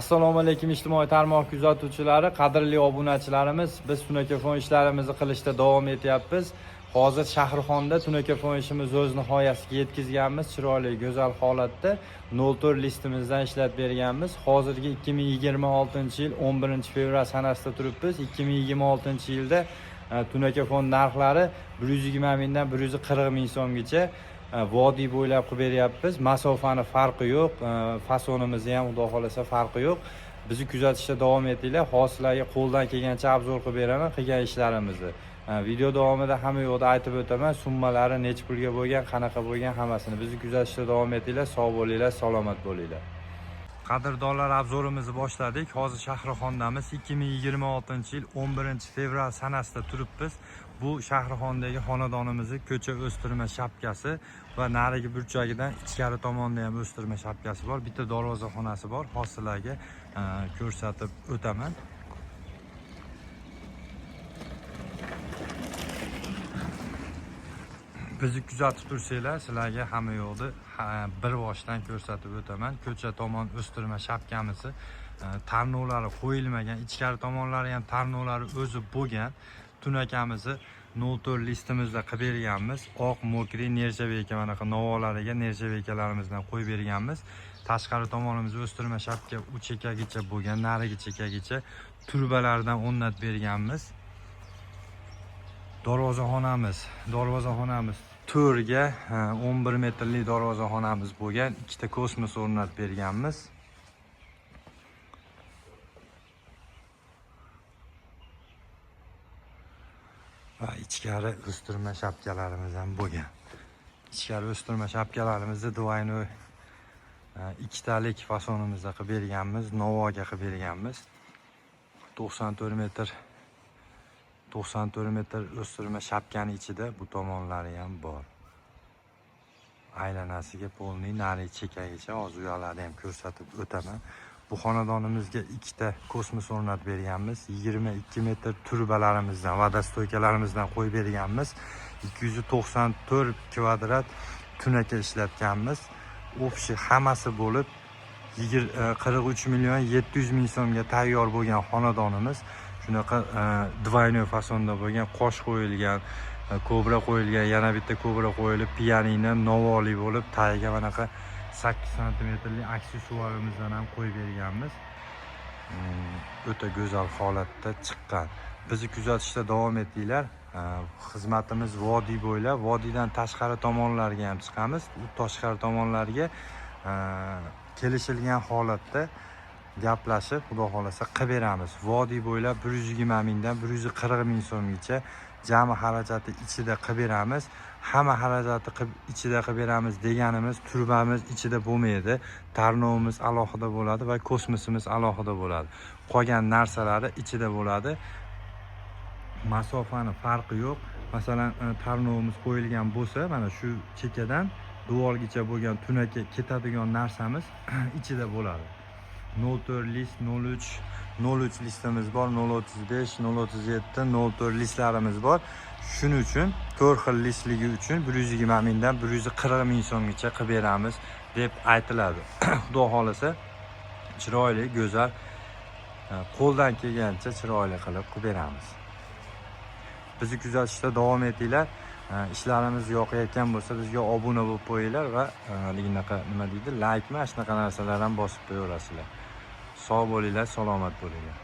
Assalomu alaykum ijtimoiy tarmoq kuzatuvchilari, qadrli obunachilarimiz. Biz tunakafon ishlarimizni qilishda davom etyapmiz. Hozir Shahrixonda tunakafon ishimiz o'z nihoyasiga yetkazganmiz. Chiroyli, go'zal holatda 04 listimizdan ishlab berganmiz. Hozirgi 2026-yil 11-fevral sanasida turibmiz. 2026-yilda tunakafon narxlari 120 mingdan 140 ming so'mgacha vodiy bo'ylab qilib beryapmiz. Masofani farqi yo'q, fasonimizni ham xudo xolasa farqi yo'q. Bizni kuzatishda davom etinglar. Hozirlarga qo'ldan kelgancha obzor qilib beraman qilgan ishlarimizni. Video davomida hamma yo'qda aytib o'taman, summalari necha pulga bo'lgan, qanaqa bo'lgan hammasini. Bizni kuzatishda davom etinglar. Sog' bo'linglar, salomat bo'linglar. Qadrdonlar, obzorimizni boshladik. Hozir Shahrixondamiz. 2026-yil 11-fevral sanasida turibmiz. Bu Shahrixondagi xonadonimizning ko'cha o'stirma shapkasi va narigi burchagidan ichkari tomonda ham o'stirma shapkasi bor. Bitta darvozaxonasi bor. Hozirlarga ko'rsatib o'taman. Bizni kuzatib tursanglar, sizlarga hamma yo'qni bir boshdan ko'rsatib o'taman. Ko'cha tomon o'stirma shapkamizni tarnovlari qo'yilmagan, ichkari tomonlari ham tarnovlari o'zi bo'lgan. Tunakamizni 04 listimizda qilib berganmiz. Oq, mokri, nerjaveyka manaqa novolariga nerjaveykalarimizni qo'yib berganmiz. Tashqari tomonimiz o'stirma shapka u chekkagicha bo'lgan, narigi chekkagicha turbalardan o'rnatib berganmiz. Darvozaxonamiz to'rga 11 metrli darvozaxonamiz bo'lgan, ikkita kosmos o'rnatib berganmiz. Va ichkari o'stirma shapkalarimiz ham bo'lgan. Ichkari o'stirma shapkalarimizni двойной ikkitalik fasonimizda qilib berganmiz, novoga qilib berganmiz. 94 metr o'stirma shapkani ichida bu tomonlari ham bor. Aylanasiga polniy nari chekkagicha hozir uyoqlarni ham ko'rsatib o'taman. Bu xonadonimizga ikkita kosmos o'rnatib berganmiz. 22 metr turbalarimizdan, vodostoykalarimizdan qo'yib berganmiz. 294 kvadrat tunaka ishlatganmiz. Общий hammasi bo'lib 43 million 700 ming so'mga tayyor bo'lgan xonadonimiz. Shunaqa двойной fasonda bo'lgan, qosh qo'yilgan, kobra qo'yilgan, yana bitta kobra qo'yilib, pianino novoli bo'lib, tagiga manaqa 8 santimetrli aksessuarimizdan ham qo'yib berganmiz. O'ta go'zal holatda chiqqan. Bizni kuzatishda davom etinglar. Xizmatimiz vodiy bo'ylab, vodiydan tashqari tomonlarga ham chiqamiz. U tashqari tomonlarga kelishilgan holatda gaplashib, xudo xolasa qilib beramiz. Vodiy bo'ylab 120 mingdan 140 ming so'mgacha jami xarajati ichida qilib beramiz. Hamma xarajati ichida qilib beramiz deganimiz, turbamiz ichida bo'lmaydi. Tarnovimiz alohida bo'ladi va kosmosimiz alohida bo'ladi. Qolgan narsalari ichida bo'ladi. Masofani farqi yo'q. Masalan, tarnovimiz qo'yilgan bo'lsa, mana shu chekkadan duvorgacha bo'lgan tunaka ketadigan narsamiz ichida bo'ladi. 04 list, 03 listimiz bor, 035, 037, 04 listlarimiz bor. Shuning uchun 4 xil listligi uchun 120 mingdan 140 ming so'mgacha qilib beramiz deb aytiladi. Xudo xolasa chiroyli, go'zal, qo'ldan kelgancha chiroyli qilib beramiz. Bizni kuzatishda davom etinglar. Ishlarimiz yoqayotgan bo'lsa bizga obuna bo'lib qo'yinglar va nima deydi, like ma shunaqa narsalar ham bosib qo'yaverasizlar. Sog' bo'linglar, salomat bo'linglar.